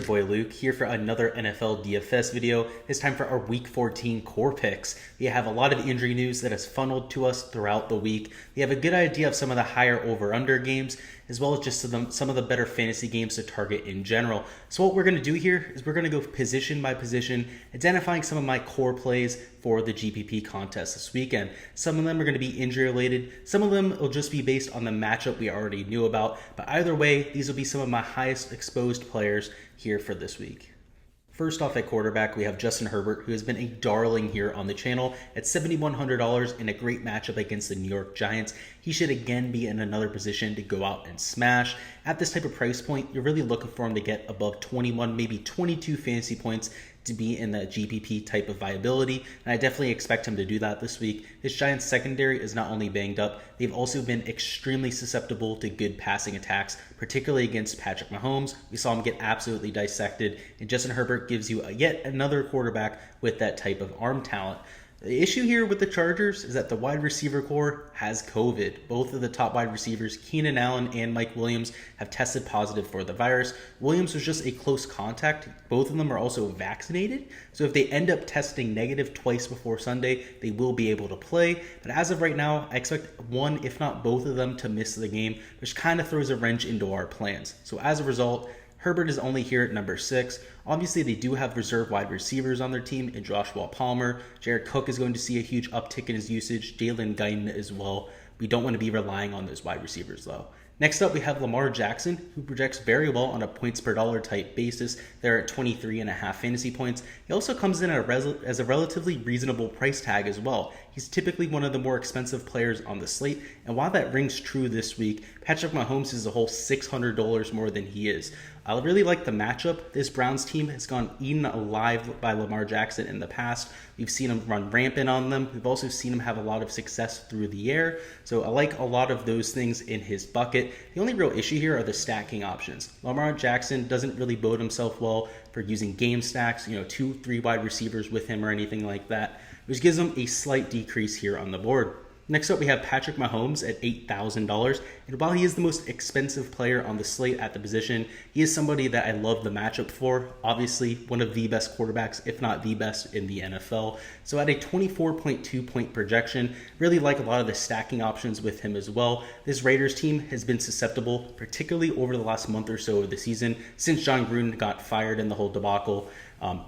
boy Luke here for another NFL DFS video. It's time for our Week 14 core picks. We have a lot of injury news that has funneled to us throughout the week. We have a good idea of some of the higher over-under games, as well as just some of the better fantasy games to target in general. So what we're going to do here is we're going to go position by position, identifying some of my core plays for the GPP contest this weekend. Some of them are going to be injury related. Some of them will just be based on the matchup we already knew about. But either way, these will be some of my highest exposed players here for this week. First off at quarterback, we have Justin Herbert, who has been a darling here on the channel at $7,100 in a great matchup against the New York Giants. He should again be in another position to go out and smash. At this type of price point, you're really looking for him to get above 21, maybe 22 fantasy points to be in that GPP type of viability, and I definitely expect him to do that this week. This Giants secondary is not only banged up, they've also been extremely susceptible to good passing attacks, particularly against Patrick Mahomes. We saw him get absolutely dissected, and Justin Herbert gives you yet another quarterback with that type of arm talent. The issue here with the Chargers is that the wide receiver core has COVID. Both of the top wide receivers, Keenan Allen and Mike Williams, have tested positive for the virus. Williams was just a close contact. Both of them are also vaccinated. So if they end up testing negative twice before Sunday, they will be able to play. But as of right now, I expect one, if not both of them, to miss the game, which kind of throws a wrench into our plans. So as a result, Herbert is only here at number 6. Obviously, they do have reserve wide receivers on their team in Joshua Palmer. Jared Cook is going to see a huge uptick in his usage. Jalen Guyton as well. We don't want to be relying on those wide receivers, though. Next up, we have Lamar Jackson, who projects very well on a points per dollar type basis. They're at 23.5 fantasy points. He also comes in as a relatively reasonable price tag as well. He's typically one of the more expensive players on the slate, and while that rings true this week, Patrick Mahomes is a whole $600 more than he is. I really like the matchup. This Browns team has gone eaten alive by Lamar Jackson in the past. We've seen him run rampant on them. We've also seen him have a lot of success through the air. So I like a lot of those things in his bucket. The only real issue here are the stacking options. Lamar Jackson doesn't really bode himself well for using game stacks, 2-3 wide receivers with him or anything like that, which gives him a slight decrease here on the board. Next up, we have Patrick Mahomes at $8,000. And while he is the most expensive player on the slate at the position, he is somebody that I love the matchup for. Obviously, one of the best quarterbacks, if not the best in the NFL. So at a 24.2 point projection, really like a lot of the stacking options with him as well. This Raiders team has been susceptible, particularly over the last month or so of the season, since John Gruden got fired in the whole debacle.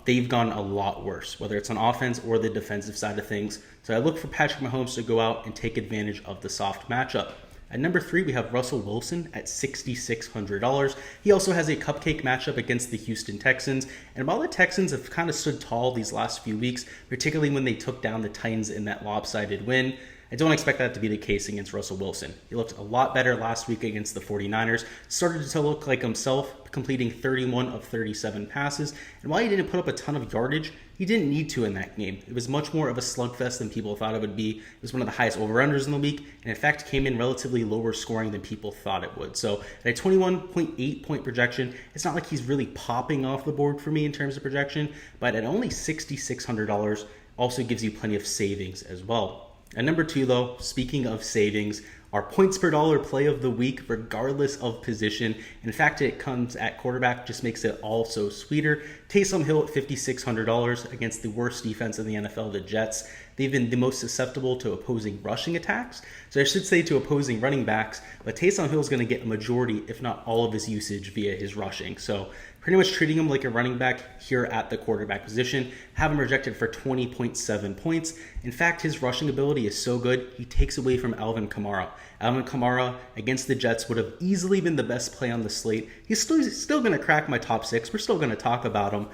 They've gone a lot worse, whether it's on offense or the defensive side of things. So I look for Patrick Mahomes to go out and take advantage of the soft matchup. At number 3, we have Russell Wilson at $6,600. He also has a cupcake matchup against the Houston Texans. And while the Texans have kind of stood tall these last few weeks, particularly when they took down the Titans in that lopsided win, I don't expect that to be the case against Russell Wilson. He looked a lot better last week against the 49ers, started to look like himself, completing 31 of 37 passes, and while he didn't put up a ton of yardage, he didn't need to in that game. It was much more of a slugfest than people thought it would be. It was one of the highest over-unders in the week, and in fact came in relatively lower scoring than people thought it would. So at a 21.8 point projection, it's not like he's really popping off the board for me in terms of projection, but at only $6,600 also gives you plenty of savings as well. At number 2, though, speaking of savings, our points per dollar play of the week, regardless of position. In fact, it comes at quarterback, just makes it all so sweeter. Taysom Hill at $5,600 against the worst defense in the NFL, the Jets. They've been the most susceptible to opposing rushing attacks. So I should say to opposing running backs, but Taysom Hill is going to get a majority, if not all of his usage via his rushing. So pretty much treating him like a running back here at the quarterback position. Have him projected for 20.7 points. In fact, his rushing ability is so good, he takes away from Alvin Kamara. Alvin Kamara against the Jets would have easily been the best play on the slate. He's still going to crack my top 6. We're still going to talk about him.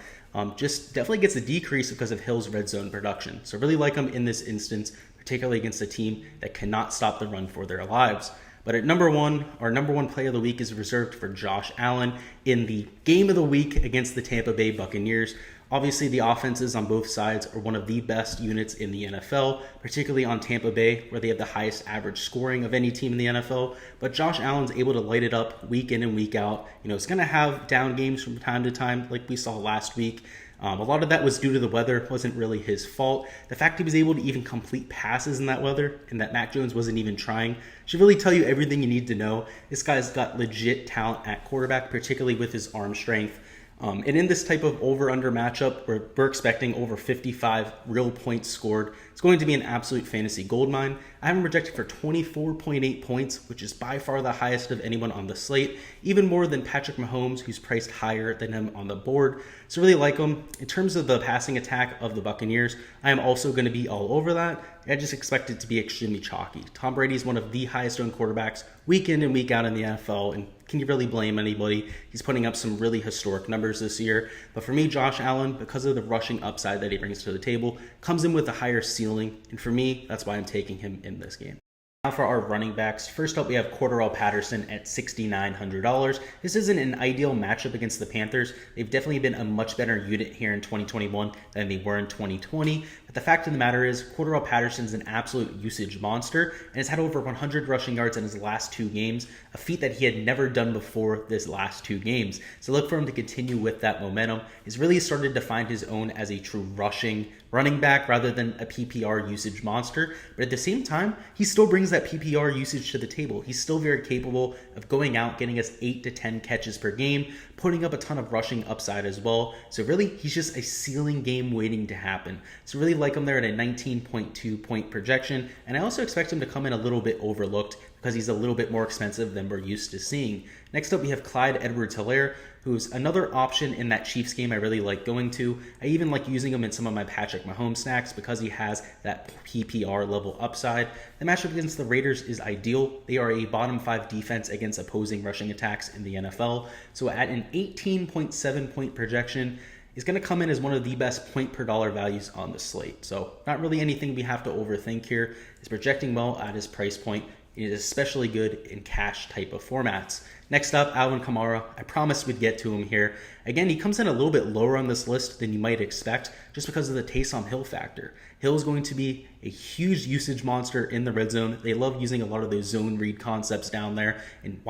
Just definitely gets a decrease because of Hill's red zone production. So really like him in this instance, particularly against a team that cannot stop the run for their lives. But at number 1, our number 1 play of the week is reserved for Josh Allen in the game of the week against the Tampa Bay Buccaneers. Obviously, the offenses on both sides are one of the best units in the NFL, particularly on Tampa Bay, where they have the highest average scoring of any team in the NFL. But Josh Allen's able to light it up week in and week out. It's going to have down games from time to time, like we saw last week. A lot of that was due to the weather, wasn't really his fault. The fact he was able to even complete passes in that weather and that Mac Jones wasn't even trying should really tell you everything you need to know. This guy's got legit talent at quarterback, particularly with his arm strength. And in this type of over-under matchup, where we're expecting over 55 real points scored, it's going to be an absolute fantasy goldmine. I have him projected for 24.8 points, which is by far the highest of anyone on the slate, even more than Patrick Mahomes, who's priced higher than him on the board. So really like him. In terms of the passing attack of the Buccaneers, I am also going to be all over that. I just expect it to be extremely chalky. Tom Brady is one of the highest owned quarterbacks week in and week out in the NFL, and can you really blame anybody? He's putting up some really historic numbers this year. But for me, Josh Allen, because of the rushing upside that he brings to the table, comes in with a higher ceiling. And for me, that's why I'm taking him in this game. Now for our running backs, first up we have Cordarrelle Patterson at $6,900. This isn't an ideal matchup against the Panthers. They've definitely been a much better unit here in 2021 than they were in 2020. But the fact of the matter is, Cordarrelle Patterson's an absolute usage monster and has had over 100 rushing yards in his last 2 games, a feat that he had never done before this last 2 games. So look for him to continue with that momentum. He's really started to find his own as a true rushing running back rather than a PPR usage monster. But at the same time, he still brings that PPR usage to the table. He's still very capable of going out, getting us 8 to 10 catches per game, putting up a ton of rushing upside as well. So really, he's just a ceiling game waiting to happen. So really like him there at a 19.2 point projection. And I also expect him to come in a little bit overlooked because he's a little bit more expensive than we're used to seeing. Next up, we have Clyde Edwards-Helaire, who's another option in that Chiefs game I really like going to. I even like using him in some of my Patrick Mahomes snacks because he has that PPR level upside. The matchup against the Raiders is ideal. They are a bottom 5 defense against opposing rushing attacks in the NFL. So at an 18.7 point projection, is going to come in as one of the best point per dollar values on the slate. So not really anything we have to overthink here. He's projecting well at his price point. It is especially good in cash type of formats. Next up, Alvin Kamara. I promised we'd get to him here. Again, he comes in a little bit lower on this list than you might expect just because of the Taysom Hill factor. Hill is going to be a huge usage monster in the red zone. They love using a lot of those zone read concepts down there. And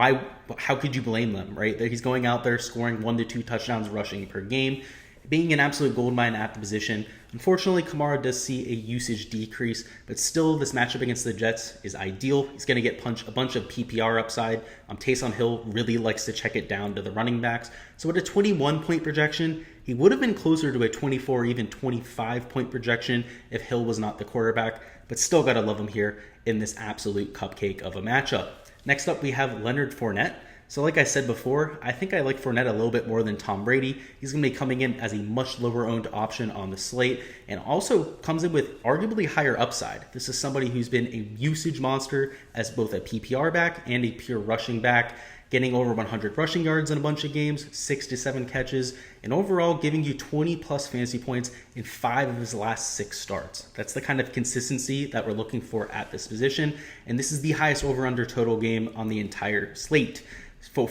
how could you blame them, right? He's going out there scoring 1 to 2 touchdowns rushing per game, being an absolute goldmine at the position. Unfortunately, Kamara does see a usage decrease, but still this matchup against the Jets is ideal. He's going to get a bunch of PPR upside. Taysom Hill really likes to check it down to the running backs. So at a 21 point projection, he would have been closer to a 24 or even 25 point projection if Hill was not the quarterback, but still got to love him here in this absolute cupcake of a matchup. Next up, we have Leonard Fournette. So like I said before, I think I like Fournette a little bit more than Tom Brady. He's going to be coming in as a much lower owned option on the slate and also comes in with arguably higher upside. This is somebody who's been a usage monster as both a PPR back and a pure rushing back, getting over 100 rushing yards in a bunch of games, 6 to 7 catches, and overall giving you 20 plus fantasy points in 5 of his last 6 starts. That's the kind of consistency that we're looking for at this position, and this is the highest over-under total game on the entire slate.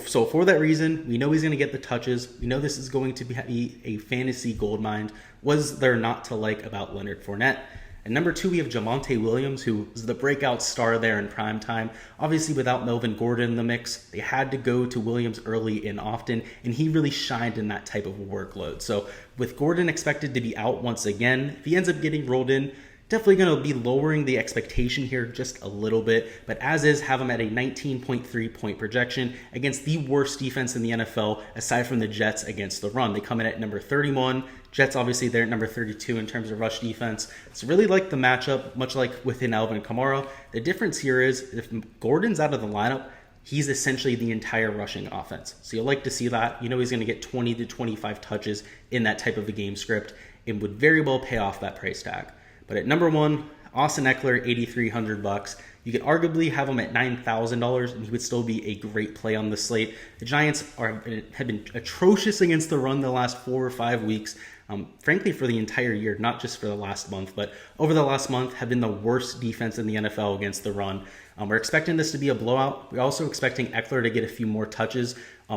So for that reason, we know he's going to get the touches. We know this is going to be a fantasy goldmine. Was there not to like about Leonard Fournette? And number 2, we have Javonte Williams, who was the breakout star there in prime time. Obviously, without Melvin Gordon in the mix, they had to go to Williams early and often, and he really shined in that type of workload. So with Gordon expected to be out once again, if he ends up getting rolled in, definitely going to be lowering the expectation here just a little bit, but as is, have him at a 19.3 point projection against the worst defense in the NFL, aside from the Jets against the run. They come in at number 31. Jets, obviously, they're at number 32 in terms of rush defense. So really like the matchup, much like within Alvin Kamara. The difference here is if Gordon's out of the lineup, he's essentially the entire rushing offense. So you'll like to see that. You know he's going to get 20 to 25 touches in that type of a game script. It would very well pay off that price tag. But at number 1, Austin Eckler, $8,300. You could arguably have him at $9,000, and he would still be a great play on the slate. The Giants have been atrocious against the run the last 4 or 5 weeks. Frankly, for the entire year, not just for the last month, but over the last month have been the worst defense in the NFL against the run. We're expecting this to be a blowout. We're also expecting Eckler to get a few more touches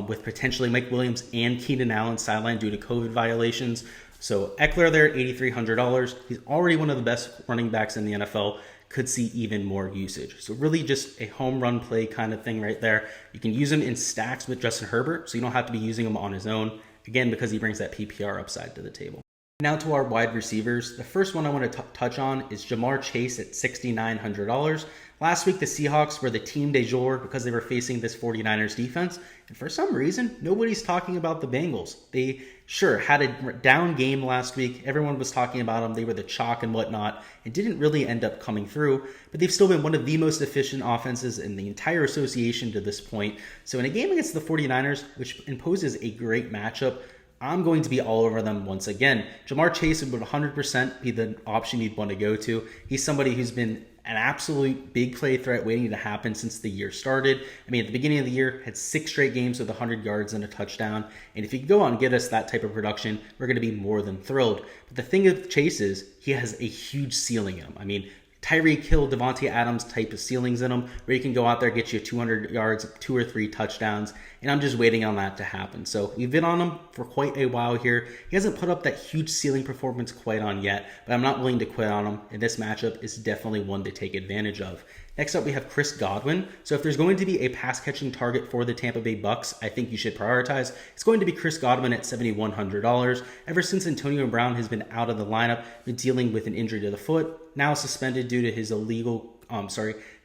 with potentially Mike Williams and Keenan Allen sidelined due to COVID violations. So Eckler there at $8,300. He's already one of the best running backs in the NFL. Could see even more usage. So really just a home run play kind of thing right there. You can use him in stacks with Justin Herbert, so you don't have to be using him on his own. Again, because he brings that PPR upside to the table. Now to our wide receivers. The first one I want to touch on is Jamar Chase at $6,900. Last week, the Seahawks were the team du jour because they were facing this 49ers defense. And for some reason, nobody's talking about the Bengals. They sure had a down game last week. Everyone was talking about them. They were the chalk and whatnot. It didn't really end up coming through, but they've still been one of the most efficient offenses in the entire association to this point. So in a game against the 49ers, which imposes a great matchup, I'm going to be all over them once again. Jamar Chase would 100% be the option you'd want to go to. He's somebody who's been an absolute big play threat waiting to happen since the year started. I mean, at the beginning of the year, had 6 straight games with 100 yards and a touchdown. And if you can go out and get us that type of production, we're going to be more than thrilled. But the thing with Chase is he has a huge ceiling in him. I mean, Tyreek Hill, Devontae Adams type of ceilings in him, where you can go out there, get you 200 yards, 2 or 3 touchdowns, and I'm just waiting on that to happen. So we've been on him for quite a while here. He hasn't put up that huge ceiling performance quite on yet, but I'm not willing to quit on him, and this matchup is definitely one to take advantage of. Next up, we have Chris Godwin. So if there's going to be a pass-catching target for the Tampa Bay Bucks, I think you should prioritize. It's going to be Chris Godwin at $7,100. Ever since Antonio Brown has been out of the lineup, been dealing with an injury to the foot, now suspended due to his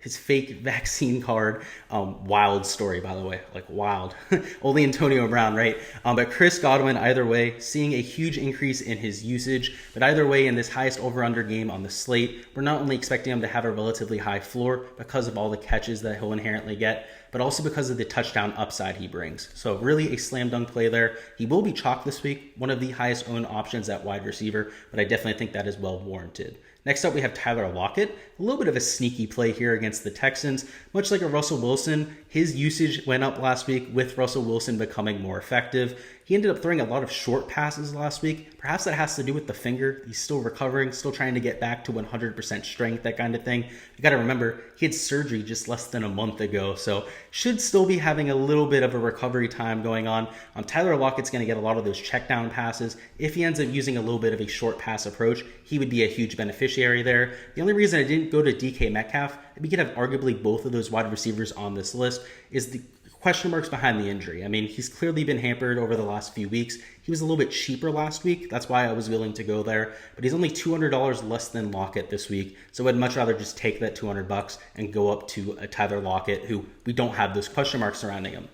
his fake vaccine card. Wild story, by the way, like wild. Only Antonio Brown, right? But Chris Godwin, either way, seeing a huge increase in his usage. But either way, in this highest over-under game on the slate, we're not only expecting him to have a relatively high floor because of all the catches that he'll inherently get, but also because of the touchdown upside he brings. So really a slam dunk play there. He will be chalked this week, one of the highest owned options at wide receiver, but I definitely think that is well warranted. Next up, we have Tyler Lockett. A little bit of a sneaky play here against the Texans. Much like a Russell Wilson, his usage went up last week with Russell Wilson becoming more effective. He ended up throwing a lot of short passes last week. Perhaps that has to do with the finger. He's still recovering, still trying to get back to 100% strength, that kind of thing. You got to remember, he had surgery just less than a month ago, so should still be having a little bit of a recovery time going on. Tyler Lockett's going to get a lot of those check down passes. If he ends up using a little bit of a short pass approach, he would be a huge beneficiary there. The only reason I didn't go to DK Metcalf, we could have arguably both of those wide receivers on this list, is the question marks behind the injury. I mean, he's clearly been hampered over the last few weeks. He was a little bit cheaper last week. That's why I was willing to go there. But he's only $200 less than Lockett this week. So I'd much rather just take that $200 and go up to a Tyler Lockett, who we don't have those question marks surrounding him.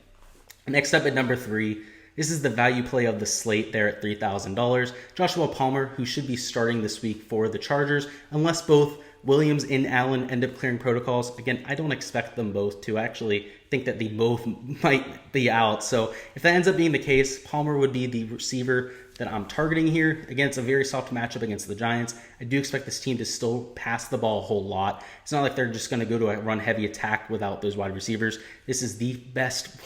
Next up at number 3, this is the value play of the slate there at $3,000. Joshua Palmer, who should be starting this week for the Chargers, unless both Williams and Allen end up clearing protocols. Again, I don't expect them both to. Actually think that they both might be out. So if that ends up being the case, Palmer would be the receiver that I'm targeting here. Again, it's a very soft matchup against the Giants. I do expect this team to still pass the ball a whole lot. It's not like they're just going to go to a run-heavy attack without those wide receivers. This is the best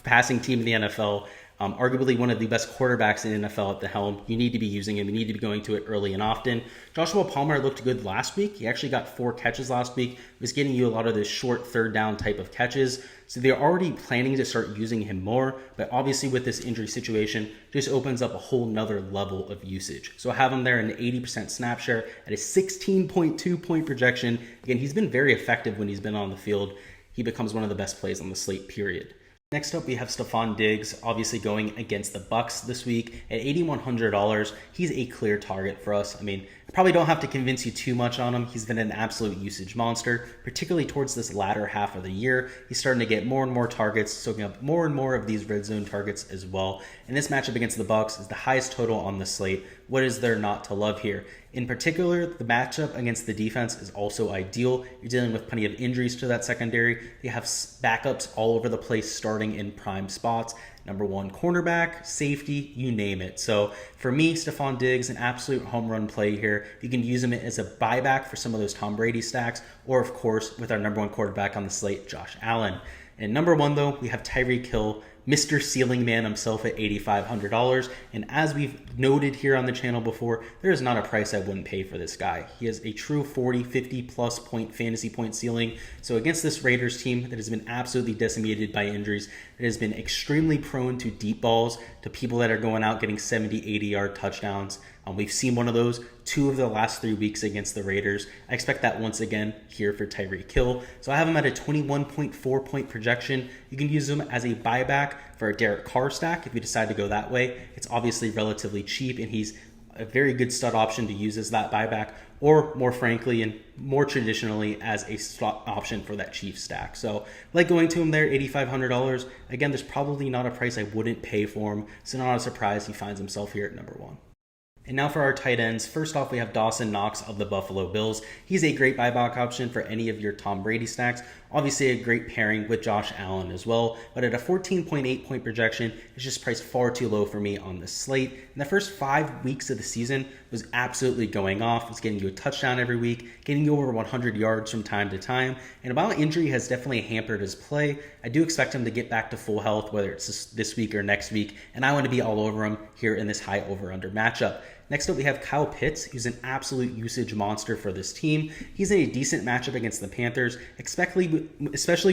passing team in the NFL. Arguably one of the best quarterbacks in the NFL at the helm. You need to be using him. You need to be going to it early and often. Joshua Palmer looked good last week. He actually got 4 catches last week. He was getting you a lot of those short third down type of catches. So they're already planning to start using him more. But obviously with this injury situation, just opens up a whole nother level of usage. So I have him there in an 80% snap share at a 16.2 point projection. Again, he's been very effective when he's been on the field. He becomes one of the best plays on the slate, period. Next up, we have Stephon Diggs, obviously going against the Bucks this week at $8,100. He's a clear target for us. I mean, I probably don't have to convince you too much on him. He's been an absolute usage monster, particularly towards this latter half of the year. He's starting to get more and more targets, soaking up more and more of these red zone targets as well. And this matchup against the Bucks is the highest total on the slate. What is there not to love here? In particular, the matchup against the defense is also ideal. You're dealing with plenty of injuries to that secondary. They have backups all over the place starting in prime spots. Number 1 cornerback, safety, you name it. So for me, Stephon Diggs, an absolute home run play here. You can use him as a buyback for some of those Tom Brady stacks, or of course, with our number 1 quarterback on the slate, Josh Allen. And number 1, though, we have Tyreek Hill, Mr. Ceiling Man himself at $8,500. And as we've noted here on the channel before, there is not a price I wouldn't pay for this guy. He has a true 40, 50 plus point fantasy point ceiling. So against this Raiders team that has been absolutely decimated by injuries, that has been extremely prone to deep balls, to people that are going out getting 70, 80-yard touchdowns. We've seen one of those 2 of the last 3 weeks against the Raiders. I expect that once again here for Tyreek Hill. So I have him at a 21.4 point projection. You can use him as a buyback for a Derek Carr stack if you decide to go that way. It's obviously relatively cheap, and he's a very good stud option to use as that buyback, or more frankly and more traditionally as a slot option for that Chiefs stack. So like going to him there, $8,500. Again, there's probably not a price I wouldn't pay for him, so not a surprise he finds himself here at number 1. And now for our tight ends. First off, we have Dawson Knox of the Buffalo Bills. He's a great buyback option for any of your Tom Brady stacks. Obviously a great pairing with Josh Allen as well, but at a 14.8 point projection, it's just priced far too low for me on this slate. In the first 5 weeks of the season, was absolutely going off. It's getting you a touchdown every week, getting you over 100 yards from time to time, and while injury has definitely hampered his play, I do expect him to get back to full health, whether it's this week or next week, and I want to be all over him here in this high over-under matchup. Next up, we have Kyle Pitts, who's an absolute usage monster for this team. He's in a decent matchup against the Panthers, especially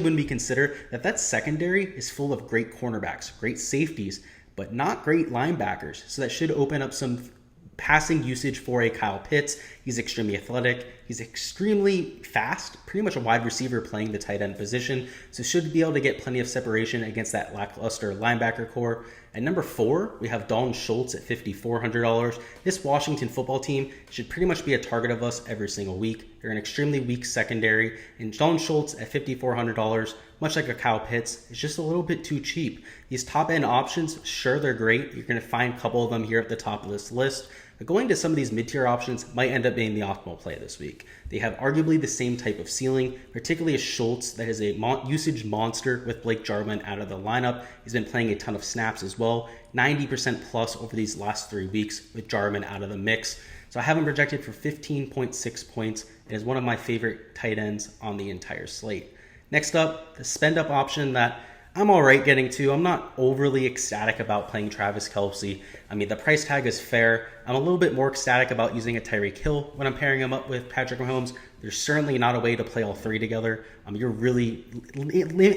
when we consider that secondary is full of great cornerbacks, great safeties, but not great linebackers. So that should open up some passing usage for a Kyle Pitts. He's extremely athletic. He's extremely fast, pretty much a wide receiver playing the tight end position. So should be able to get plenty of separation against that lackluster linebacker core. At number 4, we have Dalton Schultz at $5,400. This Washington football team should pretty much be a target of us every single week. They're an extremely weak secondary, and Dalton Schultz at $5,400, much like a Kyle Pitts, is just a little bit too cheap. These top-end options, sure, they're great. You're going to find a couple of them here at the top of this list, but going to some of these mid-tier options might end up being the optimal play this week. They have arguably the same type of ceiling, particularly a Schultz that is a usage monster with Blake Jarwin out of the lineup. He's been playing a ton of snaps as well, 90% plus over these last 3 weeks with Jarwin out of the mix. So I have him projected for 15.6 points and is one of my favorite tight ends on the entire slate. Next up, the spend up option that I'm all right getting to. I'm not overly ecstatic about playing Travis Kelce. I mean, the price tag is fair. I'm a little bit more ecstatic about using a Tyreek Hill when I'm pairing him up with Patrick Mahomes. There's certainly not a way to play all three together. You're really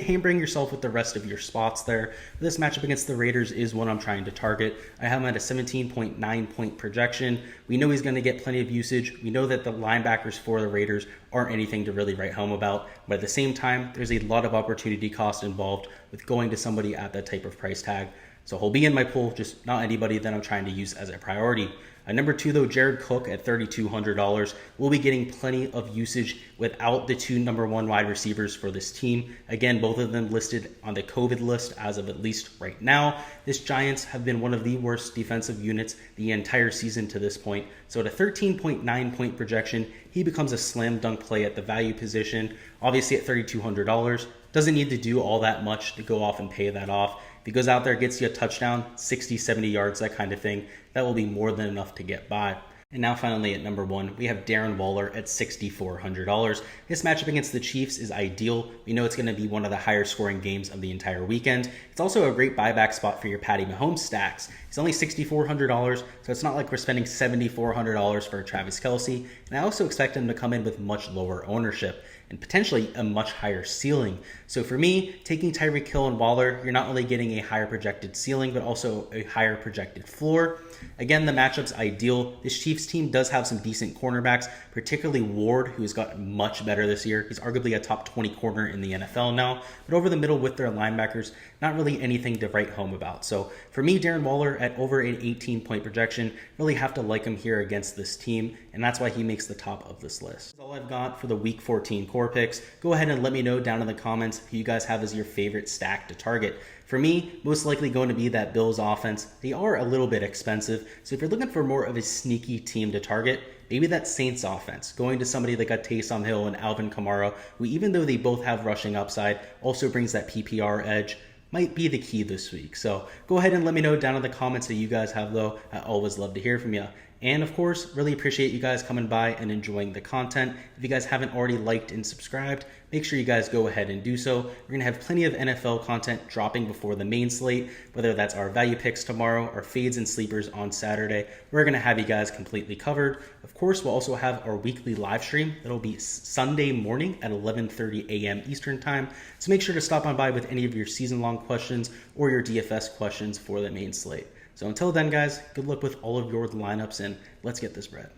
hampering yourself with the rest of your spots there. This matchup against the Raiders is what I'm trying to target. I have him at a 17.9 point projection. We know he's going to get plenty of usage. We know that the linebackers for the Raiders aren't anything to really write home about. But at the same time, there's a lot of opportunity cost involved with going to somebody at that type of price tag. So he'll be in my pool, just not anybody that I'm trying to use as a priority. Number 2, though, Jared Cook at $3,200 will be getting plenty of usage without the 2 number 1 wide receivers for this team. Again, both of them listed on the COVID list as of at least right now. This Giants have been one of the worst defensive units the entire season to this point. So at a 13.9 point projection, he becomes a slam dunk play at the value position. Obviously at $3,200, doesn't need to do all that much to go off and pay that off. If he goes out there, gets you a touchdown, 60, 70 yards, that kind of thing, that will be more than enough to get by. And now finally at number 1, we have Darren Waller at $6,400. This matchup against the Chiefs is ideal. We know it's going to be one of the higher scoring games of the entire weekend. It's also a great buyback spot for your Patty Mahomes stacks. It's only $6,400, so it's not like we're spending $7,400 for Travis Kelce. And I also expect him to come in with much lower ownership and potentially a much higher ceiling. So for me, taking Tyreek Hill and Waller, you're not only getting a higher projected ceiling, but also a higher projected floor. Again, the matchup's ideal. This Chiefs team does have some decent cornerbacks, particularly Ward, who has gotten much better this year. He's arguably a top 20 corner in the NFL now, but over the middle with their linebackers, not really anything to write home about. So for me, Darren Waller at over an 18 point projection, really have to like him here against this team, and that's why he makes the top of this list. That's all I've got for the Week 14 core picks. Go ahead and let me know down in the comments who you guys have as your favorite stack to target. For me, most likely going to be that Bills offense. They are a little bit expensive, so if you're looking for more of a sneaky team to target, maybe that Saints offense, going to somebody like Taysom Hill and Alvin Kamara, who even though they both have rushing upside, also brings that PPR edge, might be the key this week. So go ahead and let me know down in the comments that you guys have, though. I always love to hear from you. And of course, really appreciate you guys coming by and enjoying the content. If you guys haven't already liked and subscribed, make sure you guys go ahead and do so. We're going to have plenty of NFL content dropping before the main slate, whether that's our value picks tomorrow or fades and sleepers on Saturday. We're going to have you guys completely covered. Of course, we'll also have our weekly live stream. That'll be Sunday morning at 11:30 a.m. Eastern time. So make sure to stop on by with any of your season-long questions or your DFS questions for the main slate. So until then, guys, good luck with all of your lineups, and let's get this bread.